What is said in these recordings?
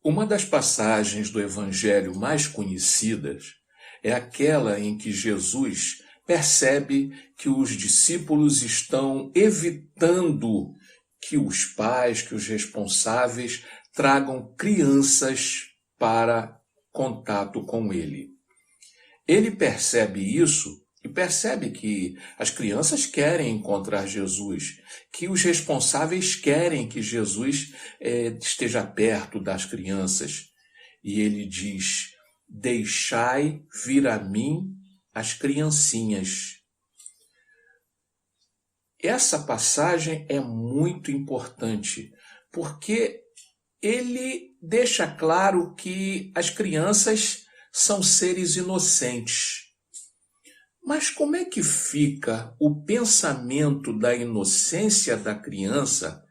Uma das passagens do Evangelho mais conhecidas é aquela em que Jesus percebe que os discípulos estão evitando que os pais, que os responsáveis tragam crianças para contato com ele. Ele percebe isso e percebe que as crianças querem encontrar Jesus, que os responsáveis querem que Jesus esteja perto das crianças. E ele diz: deixai vir a mim as criancinhas. Essa passagem é muito importante, porque ele deixa claro que as crianças são seres inocentes. Mas como é que fica o pensamento da inocência da criança,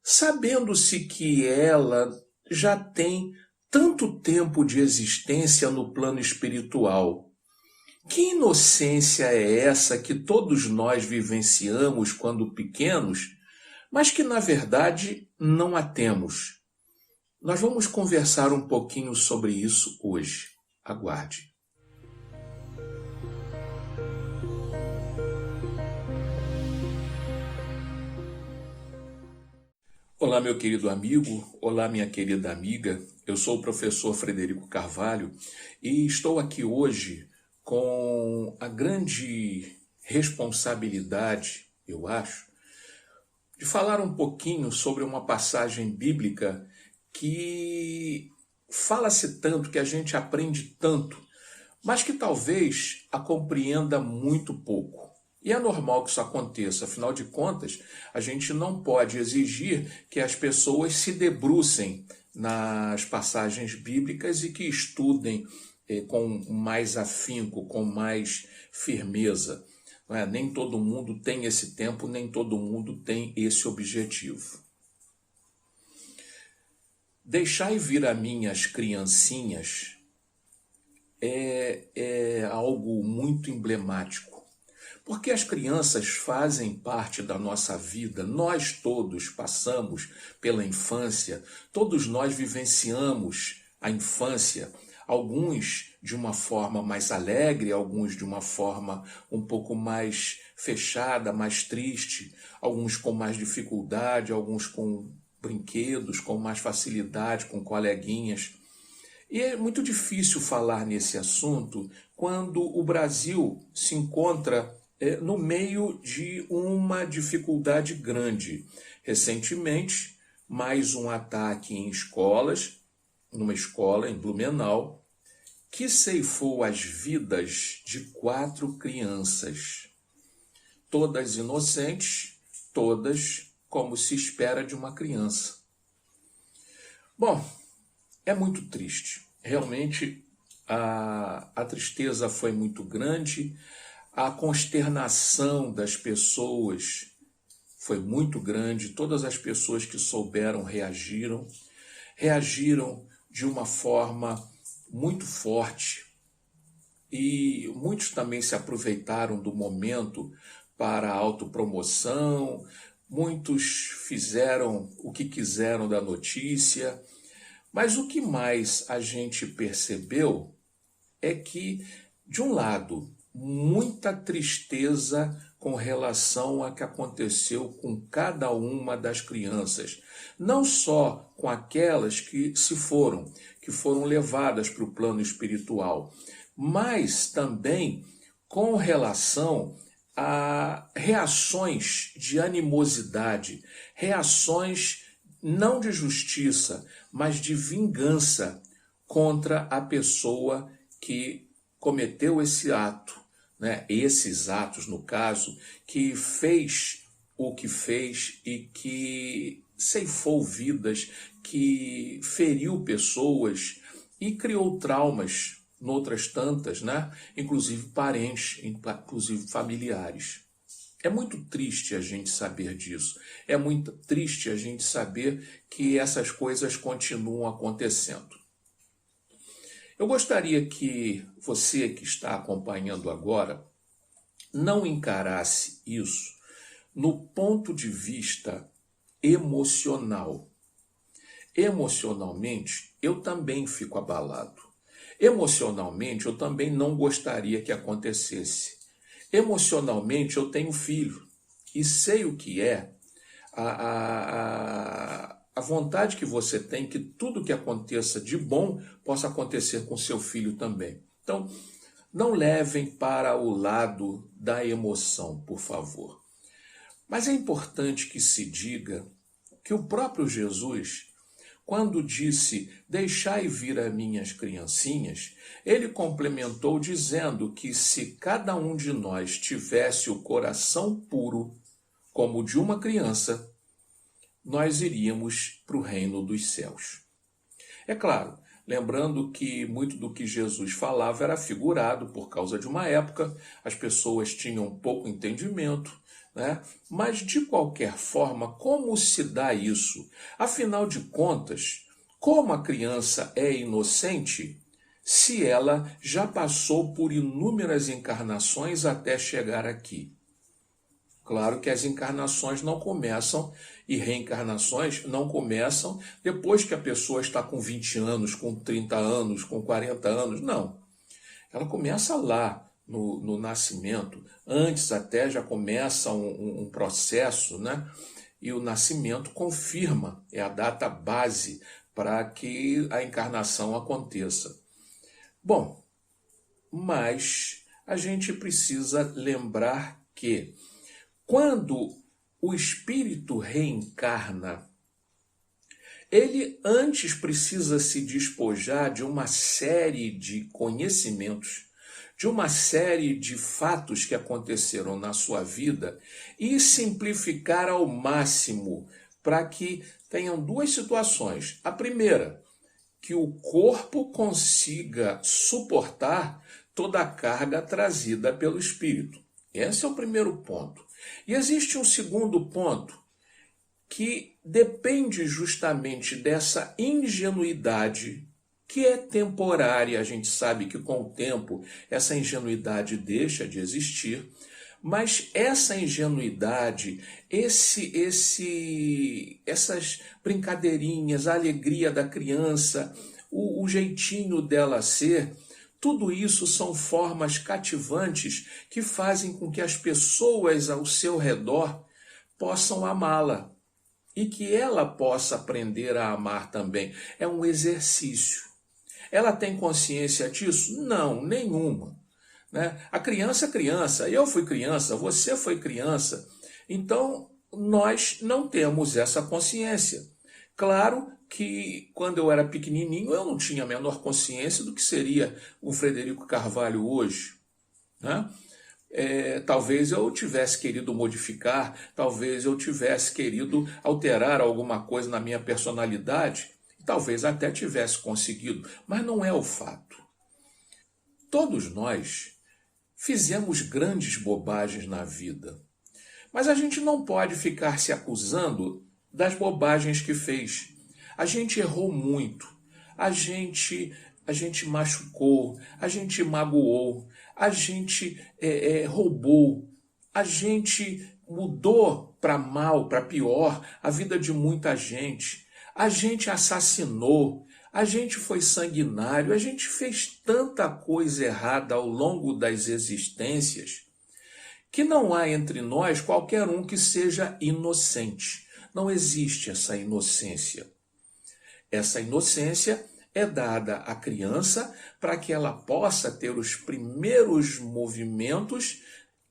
sabendo-se que ela já tem tanto tempo de existência no plano espiritual? Que inocência é essa que todos nós vivenciamos quando pequenos, mas que na verdade não a temos? Nós vamos conversar um pouquinho sobre isso hoje. Aguarde. Olá, meu querido amigo, olá, minha querida amiga. Eu sou o professor Frederico Carvalho e estou aqui hoje com a grande responsabilidade, eu acho, de falar um pouquinho sobre uma passagem bíblica que fala-se tanto, que a gente aprende tanto, mas que talvez a compreenda muito pouco. E é normal que isso aconteça, afinal de contas, a gente não pode exigir que as pessoas se debrucem nas passagens bíblicas e que estudem com mais afinco, com mais firmeza. Não é? Nem todo mundo tem esse tempo, nem todo mundo tem esse objetivo. Deixai vir a mim as criancinhas é algo muito emblemático. Porque as crianças fazem parte da nossa vida, nós todos passamos pela infância, todos nós vivenciamos a infância, alguns de uma forma mais alegre, alguns de uma forma um pouco mais fechada, mais triste, alguns com mais dificuldade, alguns com brinquedos, com mais facilidade, com coleguinhas. E é muito difícil falar nesse assunto quando o Brasil se encontra no meio de uma dificuldade grande. Recentemente, mais um ataque em escolas, numa escola em Blumenau, que ceifou as vidas de 4 crianças. Todas inocentes, todas como se espera de uma criança. Bom, é muito triste. Realmente a tristeza foi muito grande. A consternação das pessoas foi muito grande. Todas as pessoas que souberam reagiram de uma forma muito forte. E muitos também se aproveitaram do momento para a autopromoção, muitos fizeram o que quiseram da notícia. Mas o que mais a gente percebeu é que, de um lado, muita tristeza com relação a que aconteceu com cada uma das crianças. Não só com aquelas que se foram, que foram levadas para o plano espiritual, mas também com relação a reações de animosidade, reações não de justiça, mas de vingança contra a pessoa que cometeu esse ato. Esses atos, no caso, que fez o que fez e que ceifou vidas, que feriu pessoas e criou traumas noutras tantas, inclusive parentes, inclusive familiares. É muito triste a gente saber disso. É muito triste a gente saber que essas coisas continuam acontecendo. Eu gostaria que você que está acompanhando agora não encarasse isso no ponto de vista emocional. emocionalmente eu também fico abalado. Emocionalmente eu também não gostaria que acontecesse. Emocionalmente eu tenho filho e sei o que é a vontade que você tem que tudo que aconteça de bom possa acontecer com seu filho também. Então, não levem para o lado da emoção, por favor. Mas é importante que se diga que o próprio Jesus, quando disse, deixai vir as minhas criancinhas, ele complementou dizendo que se cada um de nós tivesse o coração puro, como o de uma criança, nós iríamos para o reino dos céus. É claro, lembrando que muito do que Jesus falava era figurado por causa de uma época, as pessoas tinham pouco entendimento, né? Mas de qualquer forma, como se dá isso? Afinal de contas, como a criança é inocente se ela já passou por inúmeras encarnações até chegar aqui? Claro que as encarnações não começam e reencarnações não começam depois que a pessoa está com 20 anos, com 30 anos, com 40 anos. Não. Ela começa lá no nascimento. Antes até já começa um processo, né? E o nascimento confirma, é a data base para que a encarnação aconteça. Bom, mas a gente precisa lembrar que quando o espírito reencarna, ele antes precisa se despojar de uma série de conhecimentos, de uma série de fatos que aconteceram na sua vida e simplificar ao máximo para que tenham duas situações. A primeira, que o corpo consiga suportar toda a carga trazida pelo espírito. Esse é o primeiro ponto. E existe um segundo ponto que depende justamente dessa ingenuidade que é temporária. A gente sabe que com o tempo essa ingenuidade deixa de existir, mas essa ingenuidade, essas brincadeirinhas, a alegria da criança, o jeitinho dela ser, tudo isso são formas cativantes que fazem com que as pessoas ao seu redor possam amá-la e que ela possa aprender a amar também. É um exercício. Ela tem consciência disso? Não, nenhuma. Né? A criança é criança, eu fui criança, você foi criança. Então, nós não temos essa consciência. Claro que quando eu era pequenininho eu não tinha a menor consciência do que seria o Frederico Carvalho hoje, né? Talvez eu tivesse querido modificar, talvez eu tivesse querido alterar alguma coisa na minha personalidade, talvez até tivesse conseguido, mas não é o fato. Todos nós fizemos grandes bobagens na vida, mas a gente não pode ficar se acusando das bobagens que fez. A gente errou muito, a gente machucou, a gente magoou, a gente roubou, a gente mudou para mal, para pior, a vida de muita gente. A gente assassinou, a gente foi sanguinário, a gente fez tanta coisa errada ao longo das existências que não há entre nós qualquer um que seja inocente. Não existe essa inocência. Essa inocência é dada à criança para que ela possa ter os primeiros movimentos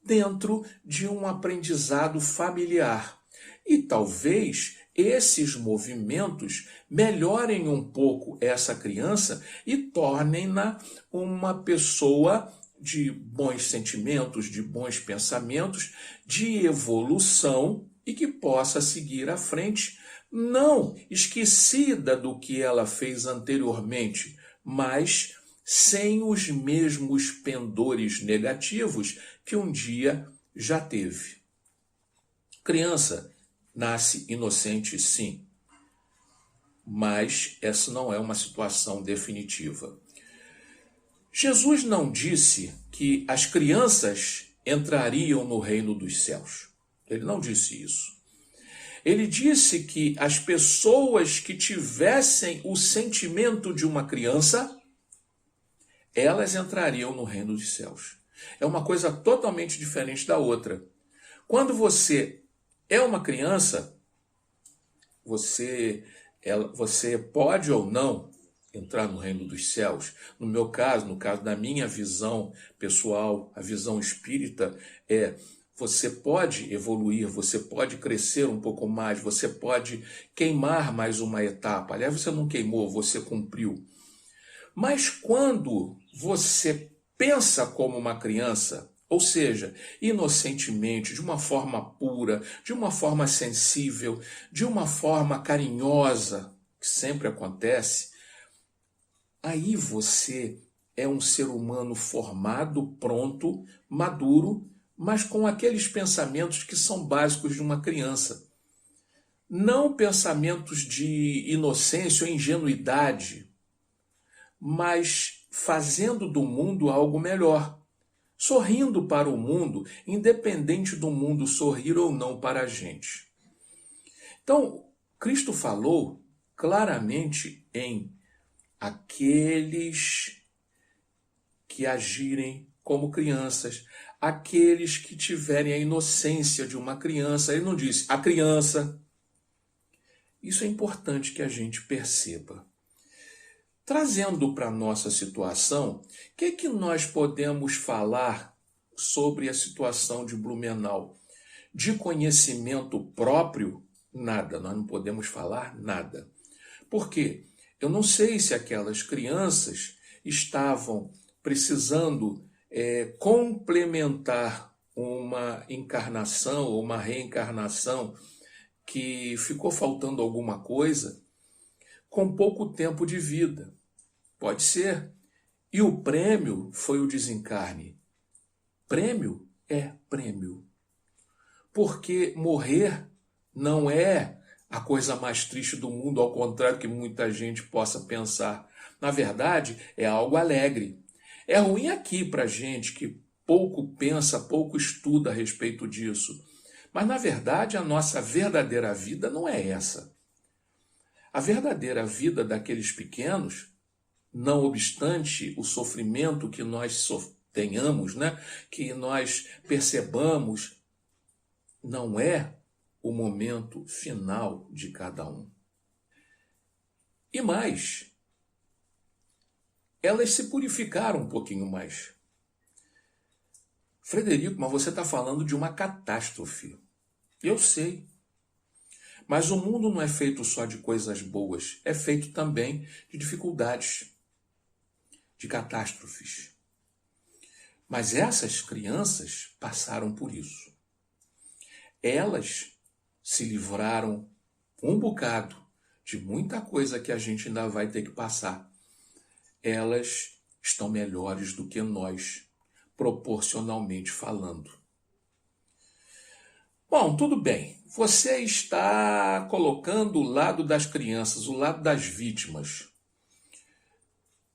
dentro de um aprendizado familiar. E talvez esses movimentos melhorem um pouco essa criança e tornem-na uma pessoa de bons sentimentos, de bons pensamentos, de evolução e que possa seguir à frente, não esquecida do que ela fez anteriormente, mas sem os mesmos pendores negativos que um dia já teve. Criança nasce inocente, sim, mas essa não é uma situação definitiva. Jesus não disse que as crianças entrariam no reino dos céus. Ele não disse isso. Ele disse que as pessoas que tivessem o sentimento de uma criança, elas entrariam no reino dos céus. É uma coisa totalmente diferente da outra. Quando você é uma criança, você pode ou não entrar no reino dos céus. No meu caso, no caso da minha visão pessoal, a visão espírita, você pode evoluir, você pode crescer um pouco mais, você pode queimar mais uma etapa. Aliás, você não queimou, você cumpriu. Mas quando você pensa como uma criança, ou seja, inocentemente, de uma forma pura, de uma forma sensível, de uma forma carinhosa, que sempre acontece, aí você é um ser humano formado, pronto, maduro, mas com aqueles pensamentos que são básicos de uma criança. Não pensamentos de inocência ou ingenuidade, mas fazendo do mundo algo melhor. Sorrindo para o mundo, independente do mundo sorrir ou não para a gente. Então, Cristo falou claramente em aqueles que agirem como crianças, aqueles que tiverem a inocência de uma criança. Ele não disse a criança. Isso é importante que a gente perceba. Trazendo para a nossa situação, o que nós podemos falar sobre a situação de Blumenau? De conhecimento próprio, nada, nós não podemos falar nada. Por quê? Eu não sei se aquelas crianças estavam precisando complementar uma encarnação ou uma reencarnação que ficou faltando alguma coisa com pouco tempo de vida. Pode ser. E o prêmio foi o desencarne. Prêmio é prêmio. Porque morrer não é a coisa mais triste do mundo, ao contrário que muita gente possa pensar. Na verdade, é algo alegre. É ruim aqui para gente que pouco pensa, pouco estuda a respeito disso. Mas, na verdade, a nossa verdadeira vida não é essa. A verdadeira vida daqueles pequenos, não obstante o sofrimento que nós tenhamos, né, que nós percebamos, não é o momento final de cada um. E mais, elas se purificaram um pouquinho mais. Frederico, mas você está falando de uma catástrofe. Eu sei. Mas o mundo não é feito só de coisas boas, é feito também de dificuldades, de catástrofes. Mas essas crianças passaram por isso. Elas se livraram um bocado de muita coisa que a gente ainda vai ter que passar. Elas estão melhores do que nós, proporcionalmente falando. Bom, tudo bem. Você está colocando o lado das crianças, o lado das vítimas.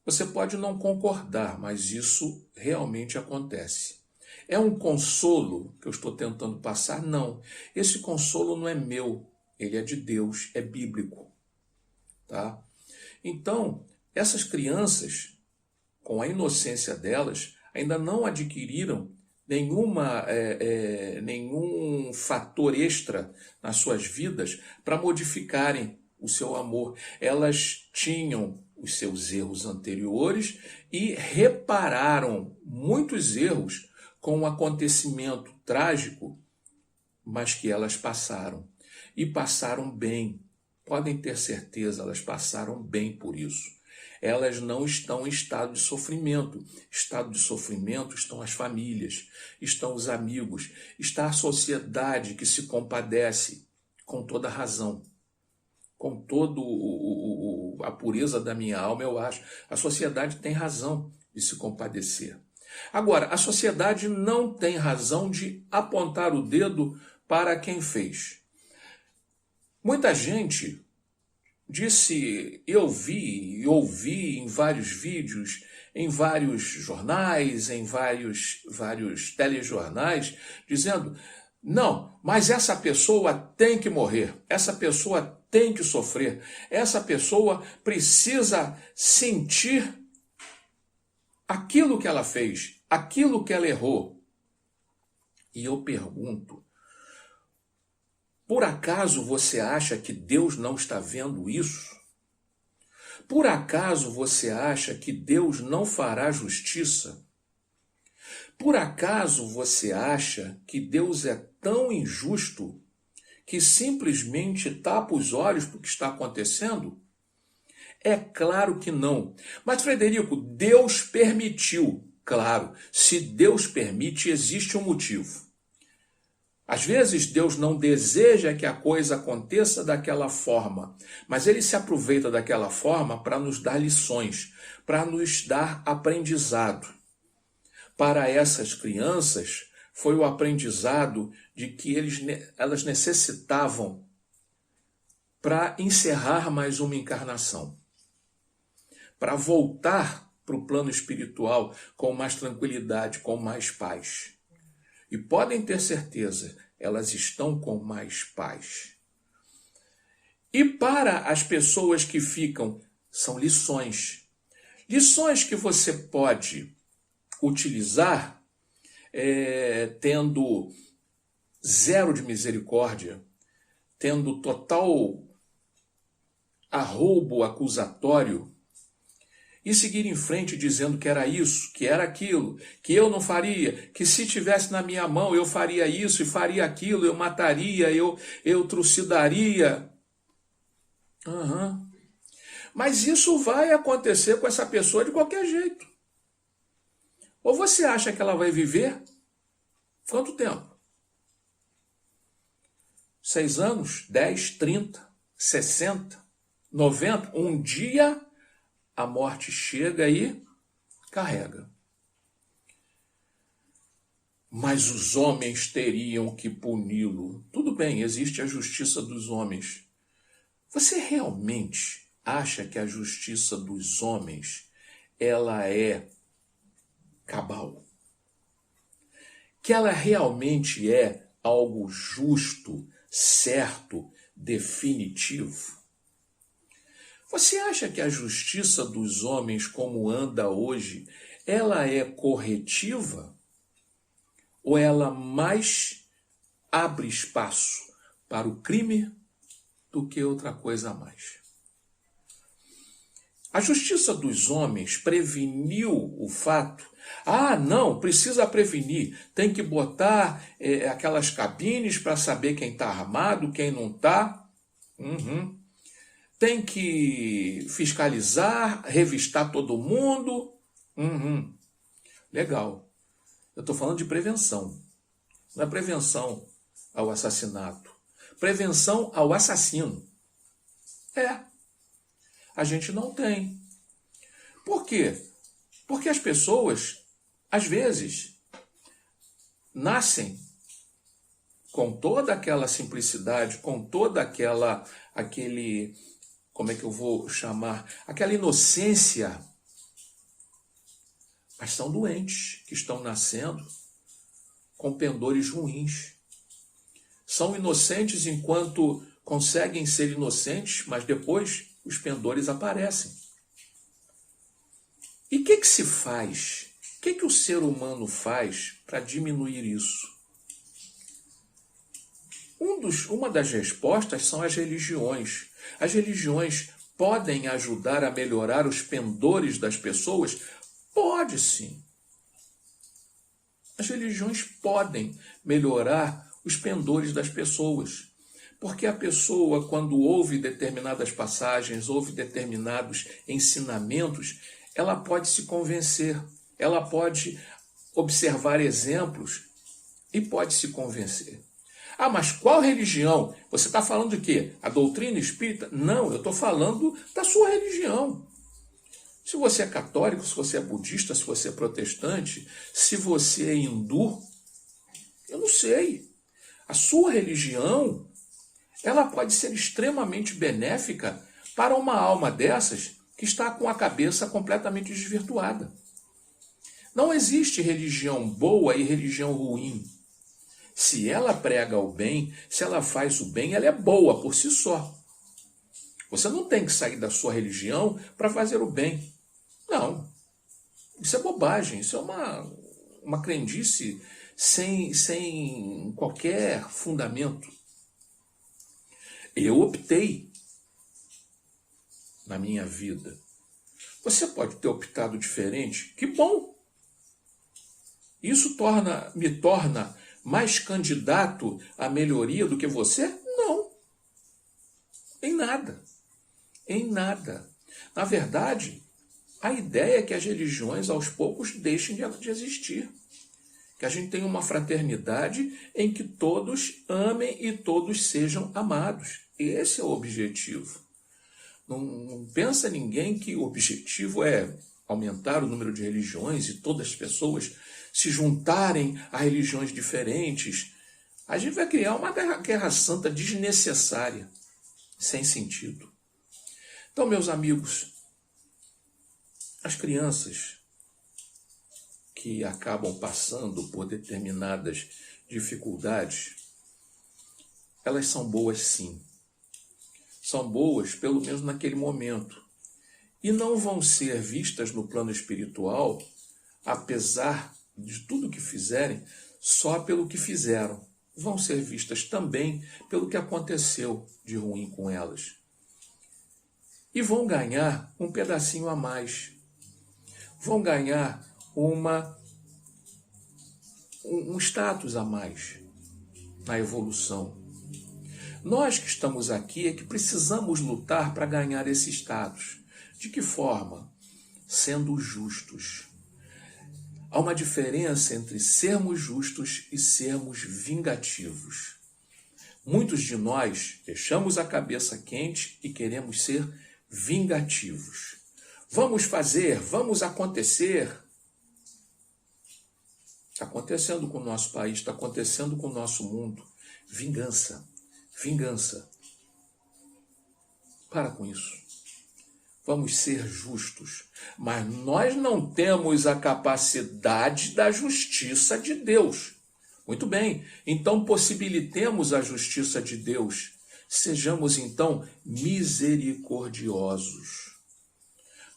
Você pode não concordar, mas isso realmente acontece. É um consolo que eu estou tentando passar? Não. Esse consolo não é meu, ele é de Deus, é bíblico. Tá? Então, essas crianças, com a inocência delas, ainda não adquiriram nenhum fator extra nas suas vidas para modificarem o seu amor. Elas tinham os seus erros anteriores e repararam muitos erros com um acontecimento trágico, mas que elas passaram. E passaram bem. Podem ter certeza, elas passaram bem por isso. Elas não estão em estado de sofrimento. Estado de sofrimento estão as famílias, estão os amigos, está a sociedade que se compadece com toda razão. Com toda a pureza da minha alma, eu acho. A sociedade tem razão de se compadecer. Agora, a sociedade não tem razão de apontar o dedo para quem fez. Muita gente disse, eu vi e ouvi em vários vídeos, em vários jornais, em vários telejornais, dizendo, Não, mas essa pessoa tem que morrer, essa pessoa tem que sofrer, essa pessoa precisa sentir aquilo que ela fez, aquilo que ela errou. E eu pergunto, por acaso você acha que Deus não está vendo isso? Por acaso você acha que Deus não fará justiça? Por acaso você acha que Deus é tão injusto que simplesmente tapa os olhos para o que está acontecendo? É claro que não. Mas, Frederico, Deus permitiu. Claro, se Deus permite, existe um motivo. Às vezes Deus não deseja que a coisa aconteça daquela forma, mas Ele se aproveita daquela forma para nos dar lições, para nos dar aprendizado. Para essas crianças, foi o aprendizado de que elas necessitavam para encerrar mais uma encarnação, para voltar para o plano espiritual com mais tranquilidade, com mais paz. E podem ter certeza, elas estão com mais paz. E para as pessoas que ficam, são lições. Lições que você pode utilizar tendo zero de misericórdia, tendo total arroubo acusatório, e seguir em frente dizendo que era isso, que era aquilo, que eu não faria, que se tivesse na minha mão eu faria isso e faria aquilo, eu mataria, eu trucidaria. Mas isso vai acontecer com essa pessoa de qualquer jeito. Ou você acha que ela vai viver? Quanto tempo? 6 anos? 10, 30, 60, 90? Um dia a morte chega e carrega. Mas os homens teriam que puni-lo. Tudo bem, existe a justiça dos homens. Você realmente acha que a justiça dos homens ela é cabal? Que ela realmente é algo justo, certo, definitivo? Você acha que a justiça dos homens, como anda hoje, ela é corretiva? Ou ela mais abre espaço para o crime do que outra coisa a mais? A justiça dos homens preveniu o fato. Não, precisa prevenir. Tem que botar aquelas cabines para saber quem está armado, quem não está. Tem que fiscalizar, revistar todo mundo. Legal. Eu estou falando de prevenção. Não é prevenção ao assassinato. Prevenção ao assassino. A gente não tem. Por quê? Porque as pessoas, às vezes, nascem com toda aquela simplicidade, com toda como é que eu vou chamar? Aquela inocência. Mas são doentes que estão nascendo com pendores ruins. São inocentes enquanto conseguem ser inocentes, mas depois os pendores aparecem. E o que se faz? O que o ser humano faz para diminuir isso? Uma das respostas são as religiões. As religiões podem ajudar a melhorar os pendores das pessoas? Pode sim. As religiões podem melhorar os pendores das pessoas. Porque a pessoa, quando ouve determinadas passagens, ouve determinados ensinamentos, ela pode se convencer, ela pode observar exemplos e pode se convencer. Mas qual religião? Você está falando de quê? A doutrina espírita? Não, eu estou falando da sua religião. Se você é católico, se você é budista, se você é protestante, se você é hindu, eu não sei. A sua religião, ela pode ser extremamente benéfica para uma alma dessas que está com a cabeça completamente desvirtuada. Não existe religião boa e religião ruim. Se ela prega o bem, se ela faz o bem, ela é boa por si só. Você não tem que sair da sua religião para fazer o bem. Não. Isso é bobagem, isso é uma crendice sem qualquer fundamento. Eu optei na minha vida. Você pode ter optado diferente, que bom. Isso me torna mais candidato à melhoria do que você? Não. Em nada. Em nada. Na verdade, a ideia é que as religiões aos poucos deixem de existir. Que a gente tenha uma fraternidade em que todos amem e todos sejam amados. Esse é o objetivo. Não pensa ninguém que o objetivo é aumentar o número de religiões e todas as pessoas se juntarem a religiões diferentes. A gente vai criar uma guerra santa desnecessária, sem sentido. Então, meus amigos, as crianças que acabam passando por determinadas dificuldades, elas são boas sim. São boas, pelo menos naquele momento. E não vão ser vistas no plano espiritual, apesar de tudo que fizerem, só pelo que fizeram. Vão ser vistas também pelo que aconteceu de ruim com elas. E vão ganhar um pedacinho a mais. Vão ganhar um status a mais na evolução. Nós que estamos aqui é que precisamos lutar para ganhar esse status. De que forma? Sendo justos. Há uma diferença entre sermos justos e sermos vingativos. Muitos de nós deixamos a cabeça quente e queremos ser vingativos. Vamos fazer, vamos acontecer. Está acontecendo com o nosso país, está acontecendo com o nosso mundo. Vingança. Vingança. Para com isso. Vamos ser justos. Mas nós não temos a capacidade da justiça de Deus. Muito bem. Então possibilitemos a justiça de Deus. Sejamos então misericordiosos.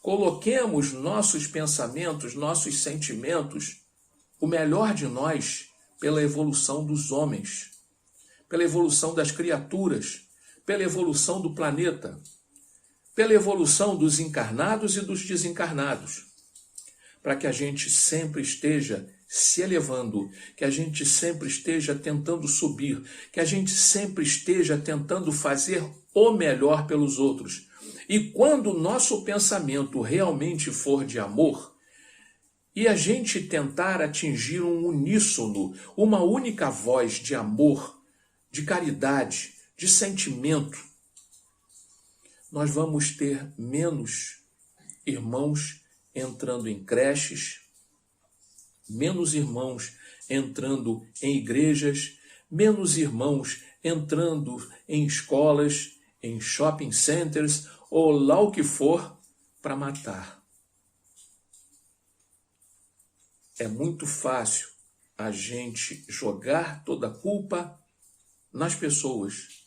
Coloquemos nossos pensamentos, nossos sentimentos, o melhor de nós, pela evolução dos homens, pela evolução das criaturas, pela evolução do planeta, pela evolução dos encarnados e dos desencarnados, para que a gente sempre esteja se elevando, que a gente sempre esteja tentando subir, que a gente sempre esteja tentando fazer o melhor pelos outros. E quando o nosso pensamento realmente for de amor, e a gente tentar atingir um uníssono, uma única voz de amor, de caridade, de sentimento, nós vamos ter menos irmãos entrando em creches, menos irmãos entrando em igrejas, menos irmãos entrando em escolas, em shopping centers ou lá o que for para matar. É muito fácil a gente jogar toda a culpa nas pessoas.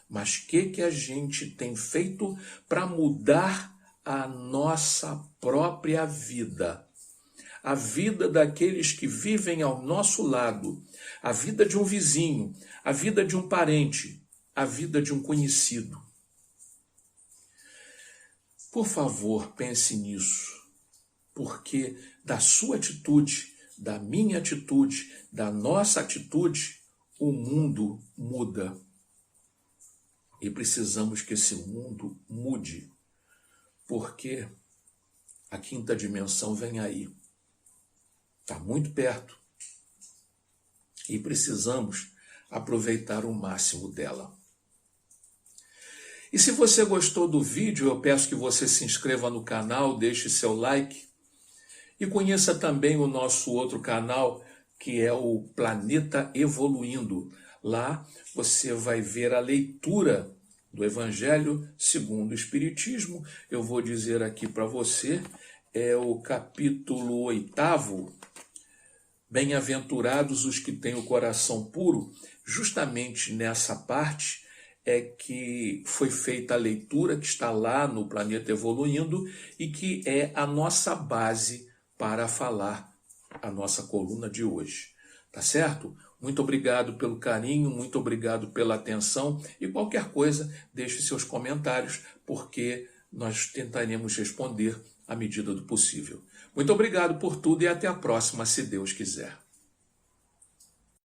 Mas o que a gente tem feito para mudar a nossa própria vida? A vida daqueles que vivem ao nosso lado, a vida de um vizinho, a vida de um parente, a vida de um conhecido. Por favor, pense nisso, porque da sua atitude, da minha atitude, da nossa atitude, o mundo muda. E precisamos que esse mundo mude, porque a quinta dimensão vem aí. Está muito perto. E precisamos aproveitar o máximo dela. E se você gostou do vídeo, eu peço que você se inscreva no canal, deixe seu like e conheça também o nosso outro canal, que é o Planeta Evoluindo. Lá você vai ver a leitura do Evangelho segundo o Espiritismo. Eu vou dizer aqui para você, é o capítulo 8º, Bem-aventurados os que têm o coração puro. Justamente nessa parte é que foi feita a leitura que está lá no Planeta Evoluindo e que é a nossa base para falar a nossa coluna de hoje. Tá certo? Muito obrigado pelo carinho, muito obrigado pela atenção e qualquer coisa, deixe seus comentários, porque nós tentaremos responder à medida do possível. Muito obrigado por tudo e até a próxima, se Deus quiser.